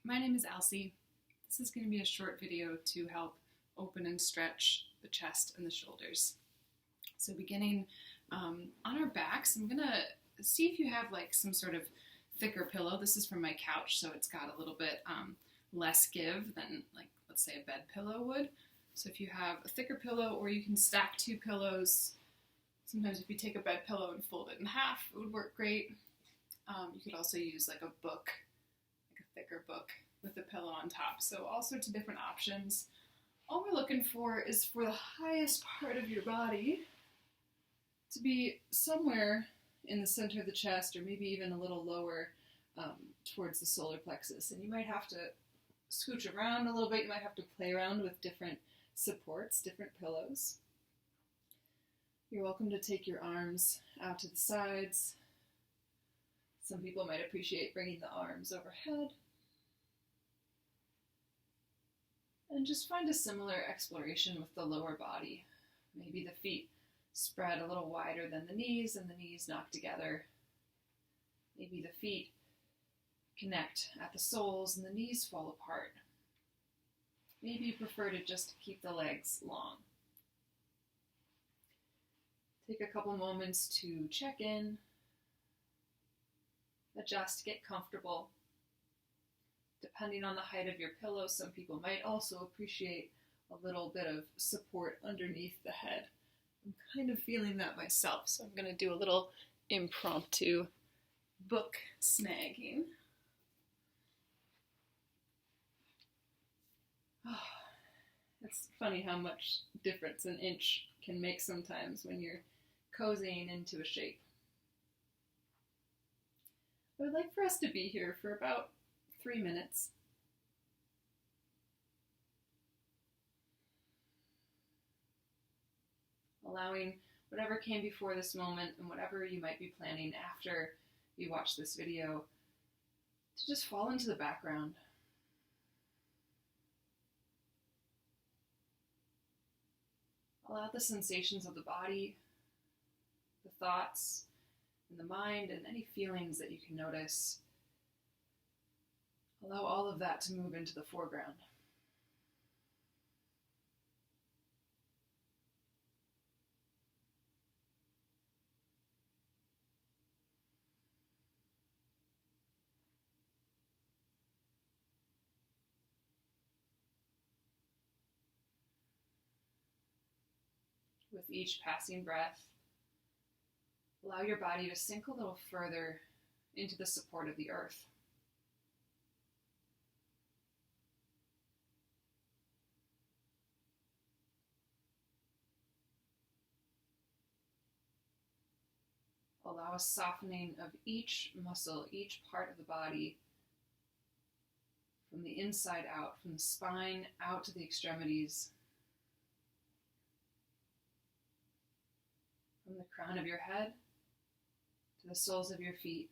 My name is Alcy. This is going to be a short video to help open and stretch the chest and the shoulders. So beginning on our backs, I'm going to see if you have like some sort of thicker pillow. This is from my couch, so it's got a little bit less give than like, let's say, a bed pillow would. So if you have a thicker pillow, or you can stack two pillows. Sometimes if you take a bed pillow and fold it in half, it would work great. You could also use like a book, like a thicker book with a pillow on top. So all sorts of different options. All we're looking for is for the highest part of your body to be somewhere in the center of the chest, or maybe even a little lower towards the solar plexus. And you might have to scooch around a little bit. You might have to play around with different supports, different pillows. You're welcome to take your arms out to the sides. Some people might appreciate bringing the arms overhead. And just find a similar exploration with the lower body. Maybe the feet spread a little wider than the knees, and the knees knock together. Maybe the feet connect at the soles and the knees fall apart. Maybe you prefer to just keep the legs long. Take a couple moments to check in, adjust, get comfortable. Depending on the height of your pillow, some people might also appreciate a little bit of support underneath the head. I'm kind of feeling that myself, so I'm going to do a little impromptu book snagging. It's funny how much difference an inch can make sometimes when you're cozying into a shape. I would like for us to be here for about 3 minutes. Allowing whatever came before this moment and whatever you might be planning after you watch this video to just fall into the background. Allow the sensations of the body, the thoughts, and the mind, and any feelings that you can notice. Allow all of that to move into the foreground. With each passing breath, allow your body to sink a little further into the support of the earth. Allow a softening of each muscle, each part of the body, from the inside out, from the spine out to the extremities, from the crown of your head to the soles of your feet,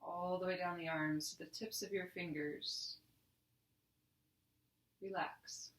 all the way down the arms to the tips of your fingers. Relax.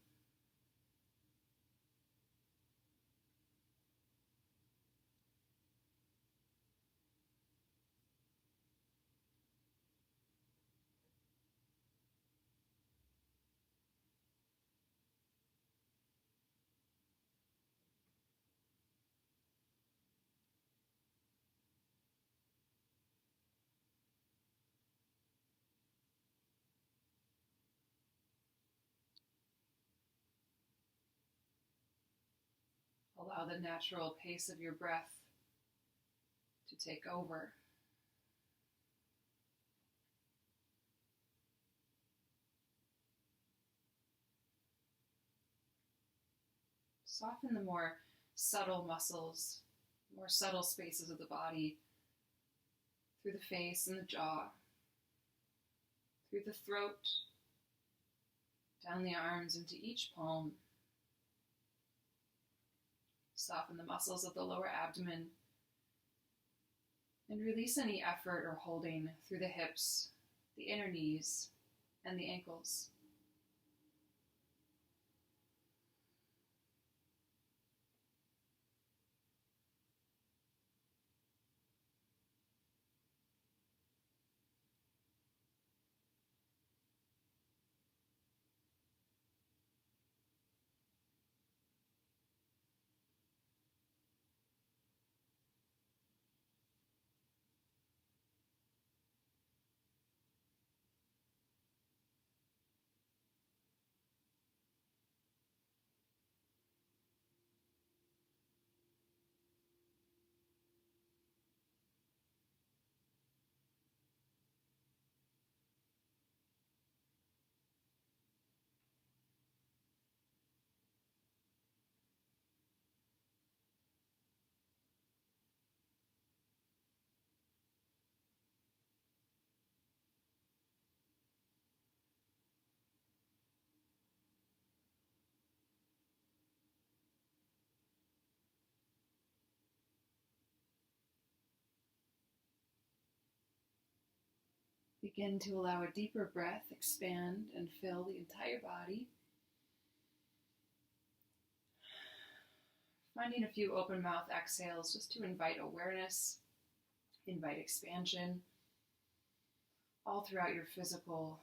Allow the natural pace of your breath to take over. Soften the more subtle muscles, more subtle spaces of the body, through the face and the jaw, through the throat, down the arms into each palm. Soften the muscles of the lower abdomen and release any effort or holding through the hips, the inner knees, and the ankles. Begin to allow a deeper breath expand and fill the entire body. Finding a few open mouth exhales just to invite awareness, invite expansion, all throughout your physical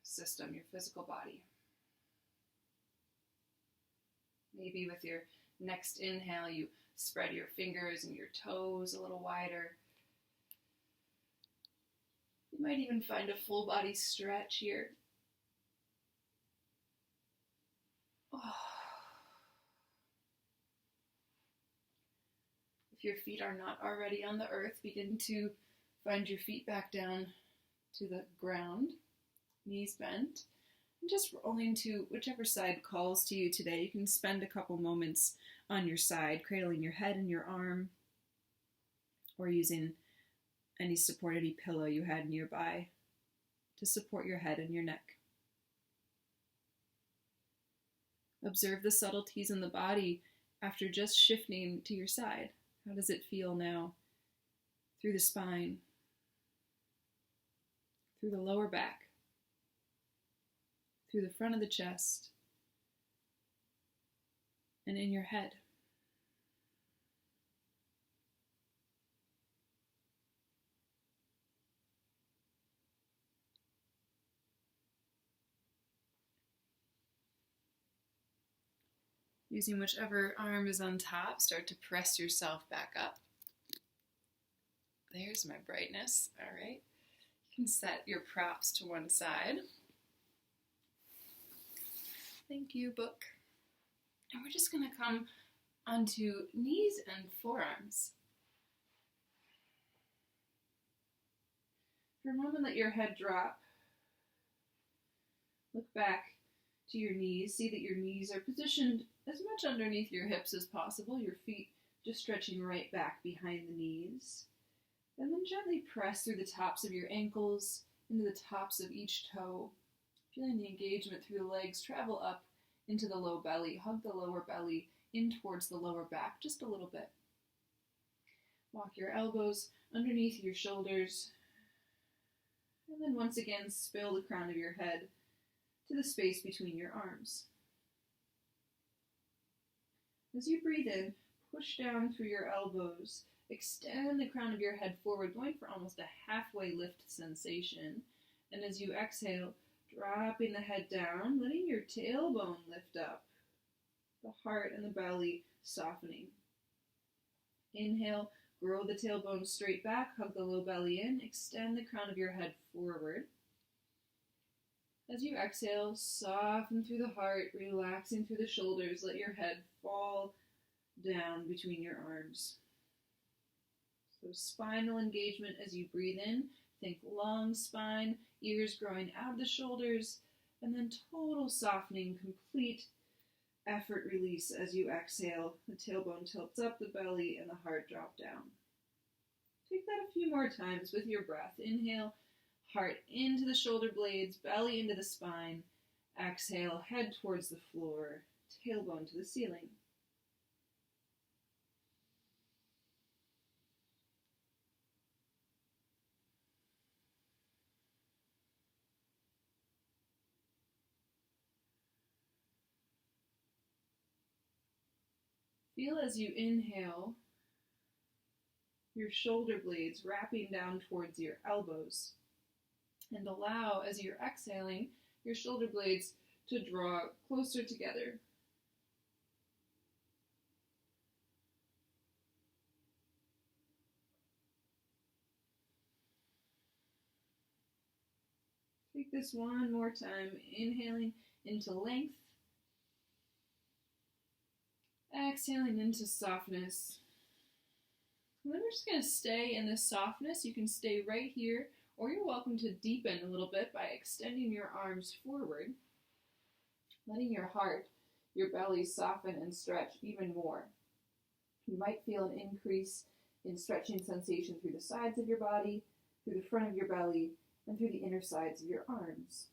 system, your physical body. Maybe with your next inhale, you spread your fingers and your toes a little wider. You might even find a full body stretch here. Oh. If your feet are not already on the earth, begin to find your feet back down to the ground, knees bent, and just rolling to whichever side calls to you today. You can spend a couple moments on your side, cradling your head in your arm, or using any supported pillow you had nearby to support your head and your neck. Observe the subtleties in the body after just shifting to your side. How does it feel now? Through the spine, through the lower back, through the front of the chest, and in your head. Using whichever arm is on top, start to press yourself back up. There's my brightness. All right. You can set your props to one side. Thank you, book. And we're just going to come onto knees and forearms. For a moment, let your head drop. Look back to your knees. See that your knees are positioned as much underneath your hips as possible, your feet just stretching right back behind the knees. And then gently press through the tops of your ankles into the tops of each toe. Feeling the engagement through the legs, travel up into the low belly. Hug the lower belly in towards the lower back just a little bit. Walk your elbows underneath your shoulders. And then once again, spill the crown of your head to the space between your arms. As you breathe in, push down through your elbows. Extend the crown of your head forward, going for almost a halfway lift sensation. And as you exhale, dropping the head down, letting your tailbone lift up, the heart and the belly softening. Inhale, grow the tailbone straight back, hug the low belly in, extend the crown of your head forward. As you exhale, soften through the heart, relaxing through the shoulders, let your head fall down between your arms. So spinal engagement as you breathe in. Think long spine, ears growing out of the shoulders, and then total softening, complete effort release as you exhale. The tailbone tilts up, the belly and the heart drop down. Take that a few more times with your breath. Inhale, heart into the shoulder blades, belly into the spine. Exhale, head towards the floor, tailbone to the ceiling. Feel as you inhale, your shoulder blades wrapping down towards your elbows. And allow, as you're exhaling, your shoulder blades to draw closer together. Take this one more time, inhaling into length. Exhaling into softness. And then we're just going to stay in this softness. You can stay right here, or you're welcome to deepen a little bit by extending your arms forward, letting your heart, your belly soften and stretch even more. You might feel an increase in stretching sensation through the sides of your body, through the front of your belly, and through the inner sides of your arms.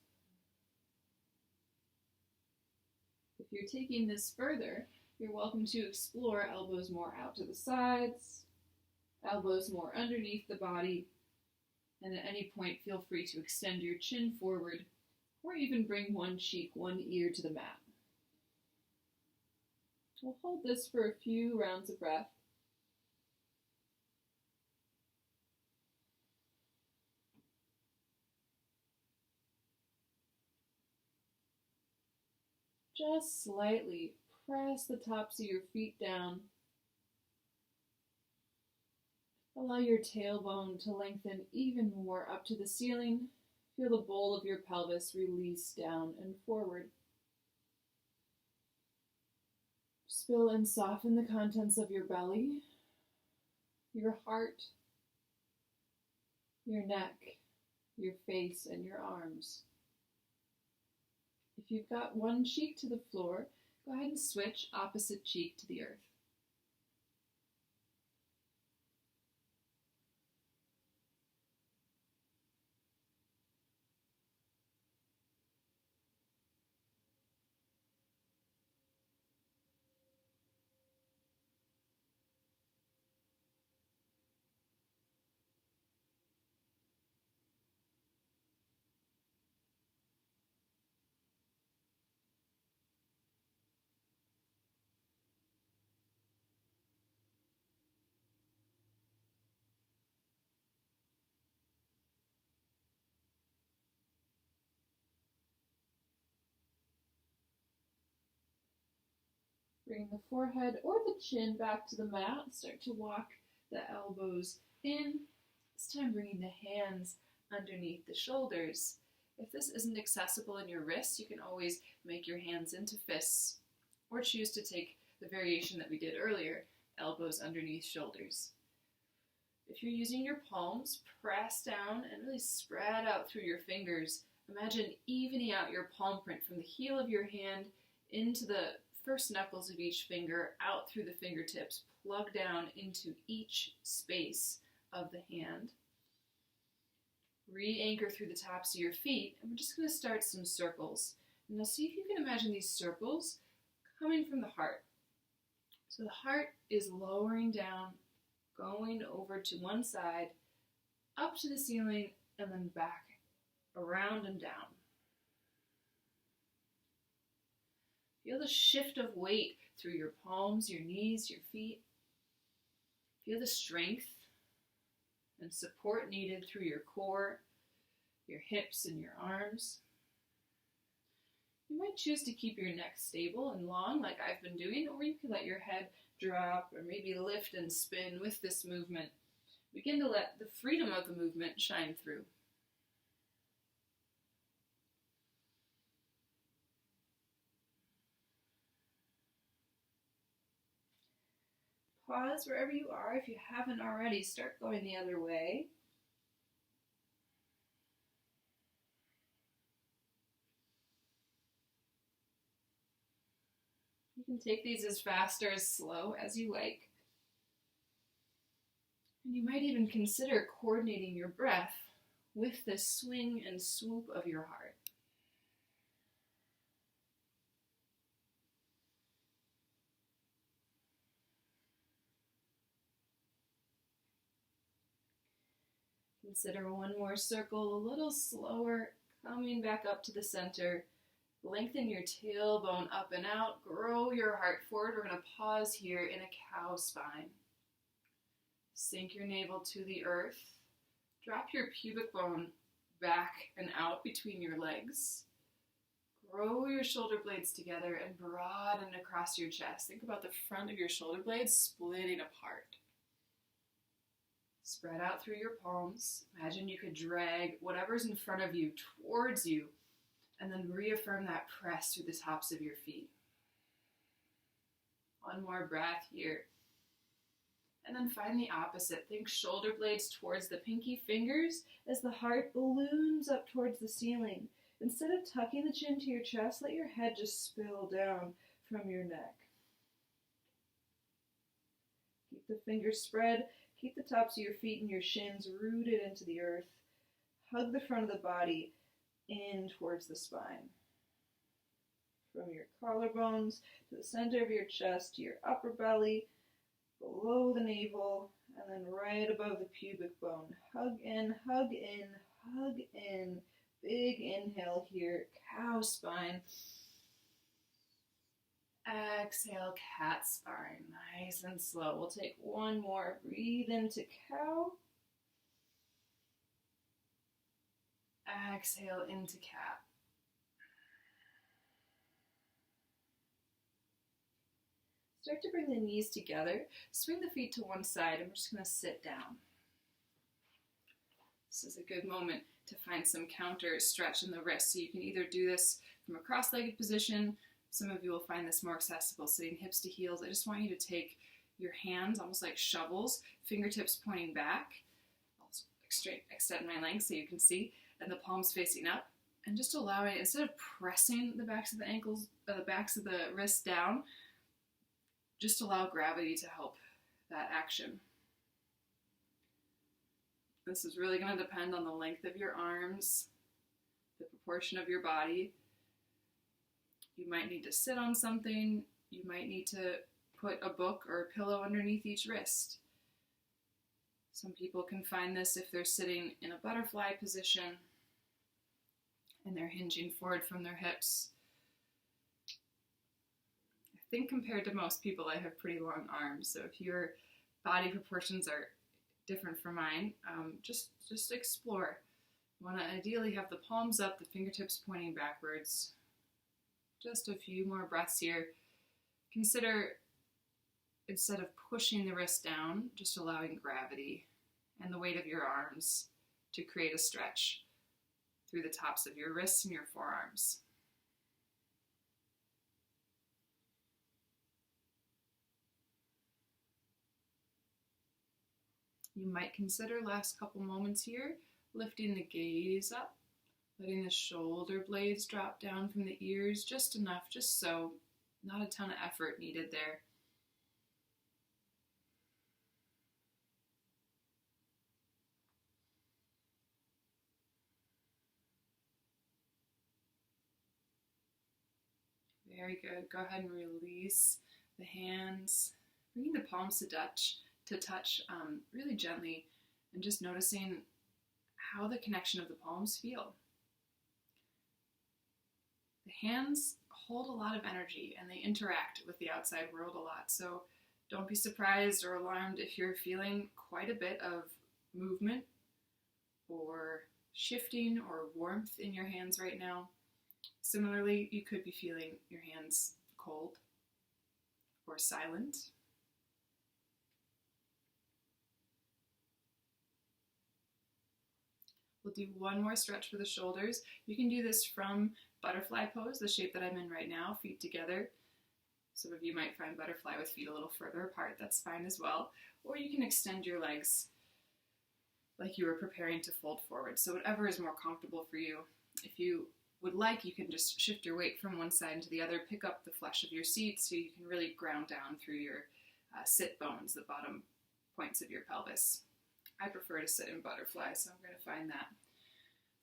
If you're taking this further, you're welcome to explore elbows more out to the sides, elbows more underneath the body, And at any point, feel free to extend your chin forward or even bring one cheek, one ear to the mat. We'll hold this for a few rounds of breath. Just slightly press the tops of your feet down. Allow your tailbone to lengthen even more up to the ceiling. Feel the bowl of your pelvis release down and forward. Spill and soften the contents of your belly, your heart, your neck, your face, and your arms. If you've got one cheek to the floor, go ahead and switch opposite cheek to the earth. Bring the forehead or the chin back to the mat. Start to walk the elbows in. This time bringing the hands underneath the shoulders. If this isn't accessible in your wrists, you can always make your hands into fists or choose to take the variation that we did earlier, elbows underneath shoulders. If you're using your palms, press down and really spread out through your fingers. Imagine evening out your palm print from the heel of your hand into the first knuckles of each finger, out through the fingertips, plug down into each space of the hand. Re-anchor through the tops of your feet, and we're just going to start some circles. And now see if you can imagine these circles coming from the heart. So the heart is lowering down, going over to one side, up to the ceiling, and then back, around and down. Feel the shift of weight through your palms, your knees, your feet. Feel the strength and support needed through your core, your hips, and your arms. You might choose to keep your neck stable and long like I've been doing, or you can let your head drop or maybe lift and spin with this movement. Begin to let the freedom of the movement shine through. Pause wherever you are. If you haven't already, start going the other way. You can take these as fast or as slow as you like. And you might even consider coordinating your breath with the swing and swoop of your heart. Consider one more circle, a little slower, coming back up to the center. Lengthen your tailbone up and out. Grow your heart forward. We're going to pause here in a cow spine. Sink your navel to the earth. Drop your pubic bone back and out between your legs. Grow your shoulder blades together and broaden across your chest. Think about the front of your shoulder blades splitting apart. Spread out through your palms. Imagine you could drag whatever's in front of you towards you, and then reaffirm that press through the tops of your feet. One more breath here. And then find the opposite. Think shoulder blades towards the pinky fingers as the heart balloons up towards the ceiling. Instead of tucking the chin to your chest, let your head just spill down from your neck. Keep the fingers spread. Keep the tops of your feet and your shins rooted into the earth. Hug the front of the body in towards the spine. From your collarbones to the center of your chest to your upper belly, below the navel, And then right above the pubic bone. Hug in, hug in, hug in. Big inhale here, cow spine. Exhale, cat spine. Nice and slow. We'll take one more. Breathe into cow. Exhale into cat. Start to bring the knees together. Swing the feet to one side, and we're just going to sit down. This is a good moment to find some counter stretch in the wrist. So you can either do this from a cross-legged position. Some of you will find this more accessible, sitting hips to heels. I just want you to take your hands almost like shovels, fingertips pointing back. I'll extend my length so you can see, and the palms facing up. And just allowing, instead of pressing the backs of the ankles, the backs of the wrists down, just allow gravity to help that action. This is really going to depend on the length of your arms, the proportion of your body. You might need to sit on something. You might need to put a book or a pillow underneath each wrist. Some people can find this if they're sitting in a butterfly position and they're hinging forward from their hips. I think compared to most people, I have pretty long arms. So if your body proportions are different from mine, just explore. You want to ideally have the palms up, the fingertips pointing backwards. Just a few more breaths here. Consider, instead of pushing the wrist down, just allowing gravity and the weight of your arms to create a stretch through the tops of your wrists and your forearms. You might consider, last couple moments here, lifting the gaze up, letting the shoulder blades drop down from the ears, just enough, just so, not a ton of effort needed there. Very good. Go ahead and release the hands, bringing the palms to touch really gently, and just noticing how the connection of the palms feel. The hands hold a lot of energy and they interact with the outside world a lot. So don't be surprised or alarmed if you're feeling quite a bit of movement or shifting or warmth in your hands right now. Similarly, you could be feeling your hands cold or silent. We'll do one more stretch for the shoulders. You can do this from butterfly pose, the shape that I'm in right now, feet together. Some of you might find butterfly with feet a little further apart. That's fine as well. Or you can extend your legs like you were preparing to fold forward. So whatever is more comfortable for you. If you would like, you can just shift your weight from one side into the other, pick up the flesh of your seat so you can really ground down through your sit bones, the bottom points of your pelvis. I prefer to sit in butterfly, so I'm going to find that.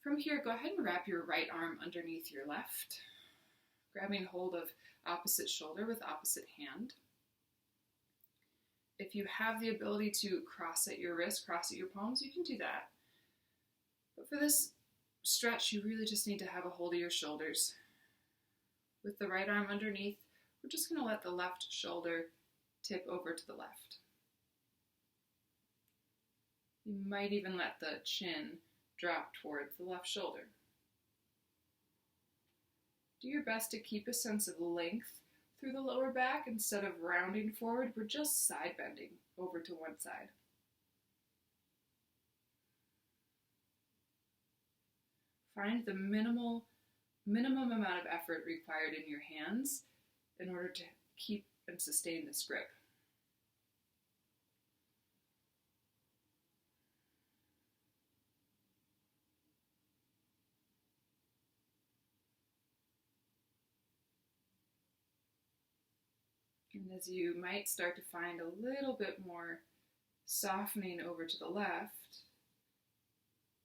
From here, go ahead and wrap your right arm underneath your left, grabbing hold of opposite shoulder with opposite hand. If you have the ability to cross at your wrist, cross at your palms, you can do that. But for this stretch, you really just need to have a hold of your shoulders. With the right arm underneath, we're just going to let the left shoulder tip over to the left. You might even let the chin drop towards the left shoulder. Do your best to keep a sense of length through the lower back. Instead of rounding forward, we're just side bending over to one side. Find the minimum amount of effort required in your hands in order to keep and sustain this grip. And as you might start to find a little bit more softening over to the left,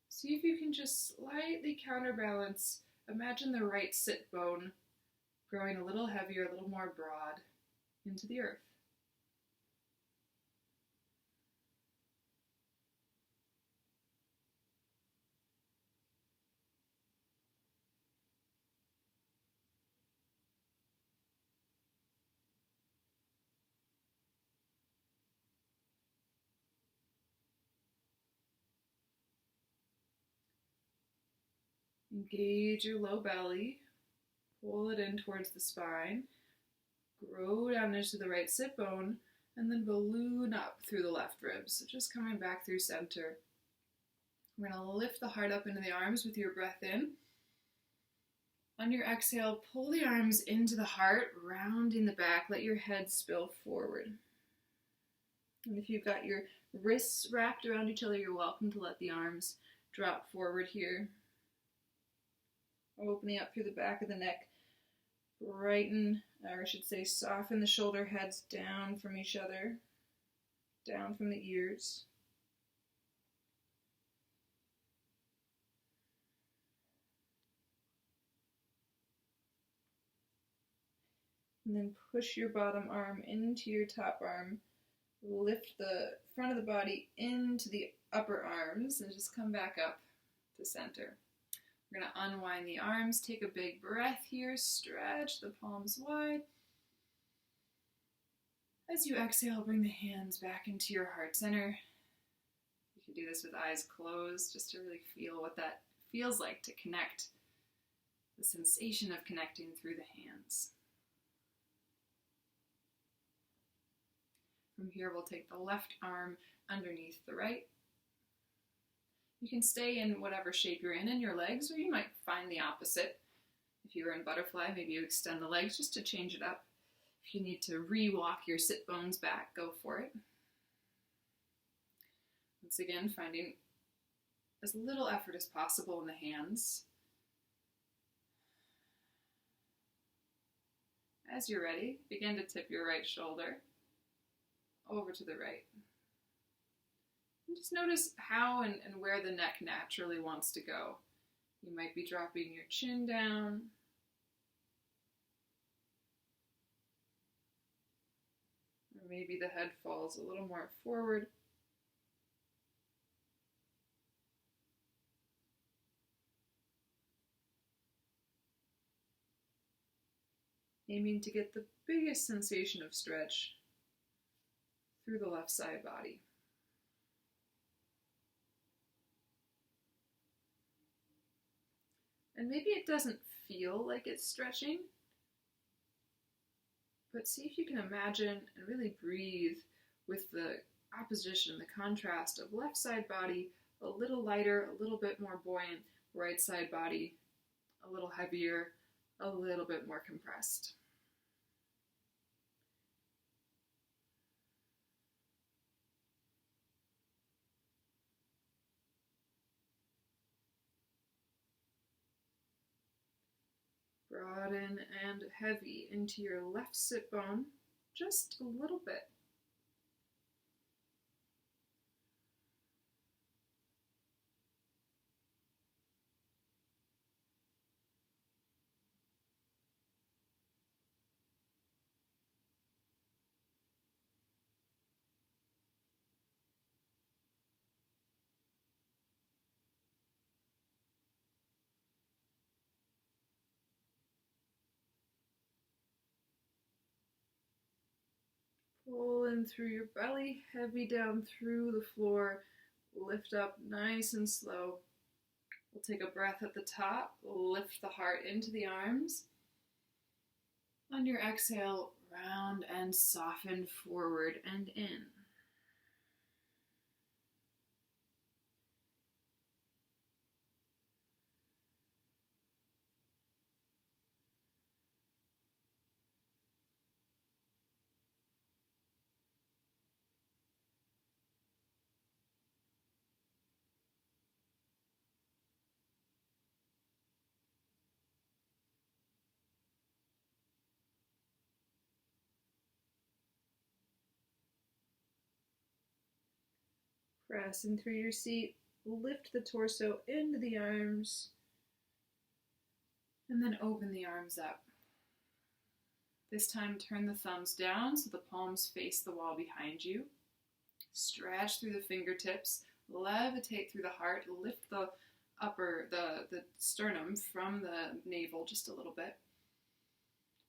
see if you can just slightly counterbalance. Imagine the right sit bone growing a little heavier, a little more broad into the earth. Engage your low belly. Pull it in towards the spine. Grow down into the right sit bone, and then balloon up through the left ribs. So just coming back through center. We're going to lift the heart up into the arms with your breath in. On your exhale, pull the arms into the heart, rounding the back. Let your head spill forward. And if you've got your wrists wrapped around each other, you're welcome to let the arms drop forward here. Opening up through the back of the neck. Brighten, or I should say soften the shoulder heads down from each other, down from the ears. And then push your bottom arm into your top arm. Lift the front of the body into the upper arms and just come back up to center. We're going to unwind the arms. Take a big breath here. Stretch the palms wide. As you exhale, bring the hands back into your heart center. You can do this with eyes closed just to really feel what that feels like to connect. The sensation of connecting through the hands. From here, we'll take the left arm underneath the right. You can stay in whatever shape you're in your legs, or you might find the opposite. If you were in butterfly, maybe you extend the legs just to change it up. If you need to re-walk your sit bones back, go for it. Once again, finding as little effort as possible in the hands. As you're ready, begin to tip your right shoulder over to the right. And just notice how and where the neck naturally wants to go. You might be dropping your chin down. Or maybe the head falls a little more forward. Aiming to get the biggest sensation of stretch through the left side body. And maybe it doesn't feel like it's stretching, but see if you can imagine and really breathe with the opposition, the contrast of left side body a little lighter, a little bit more buoyant, right side body a little heavier, a little bit more compressed. Broaden and heavy into your left sit bone, just a little bit. Pull in through your belly, heavy down through the floor, lift up nice and slow. We'll take a breath at the top, lift the heart into the arms. On your exhale, round and soften forward and in. Press in through your seat, lift the torso into the arms, and then open the arms up. This time turn the thumbs down so the palms face the wall behind you. Stretch through the fingertips, levitate through the heart, lift the sternum from the navel just a little bit.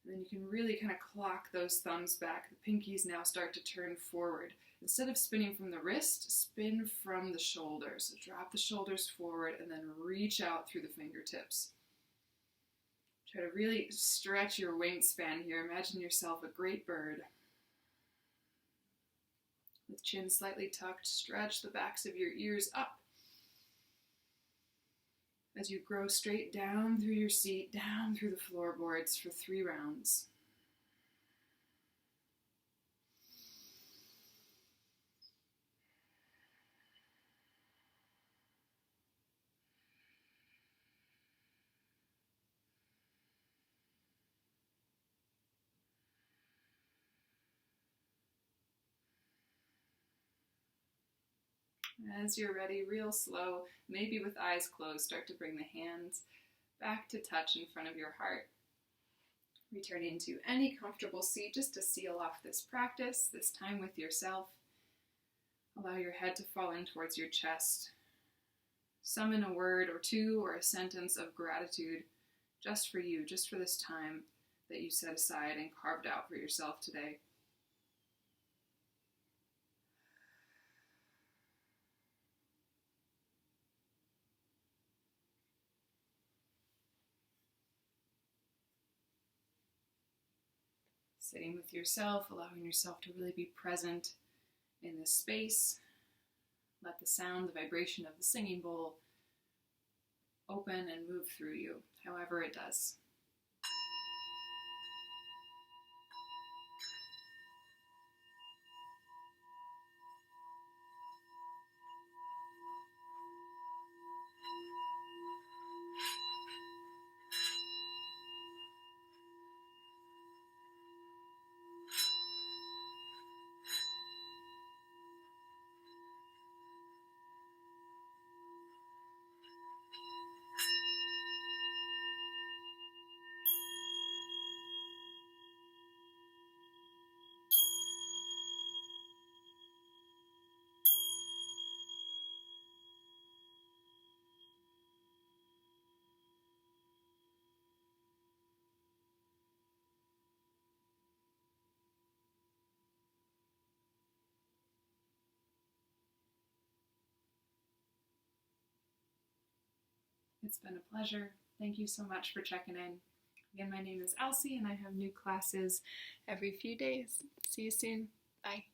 And then you can really kind of clock those thumbs back. The pinkies now start to turn forward Instead of spinning from the wrist, spin from the shoulders. So drop the shoulders forward and then reach out through the fingertips. Try to really stretch your wingspan here. Imagine yourself a great bird. With chin slightly tucked, stretch the backs of your ears up. As you grow straight down through your seat, down through the floorboards for 3 rounds. As you're ready, real slow, maybe with eyes closed, start to bring the hands back to touch in front of your heart. Returning to any comfortable seat just to seal off this practice, this time with yourself. Allow your head to fall in towards your chest. Summon a word or two or a sentence of gratitude just for you, just for this time that you set aside and carved out for yourself today. Sitting with yourself, allowing yourself to really be present in this space. Let the sound, the vibration of the singing bowl open and move through you, however it does. It's been a pleasure. Thank you so much for checking in. Again, my name is Alcy, and I have new classes every few days. See you soon. Bye.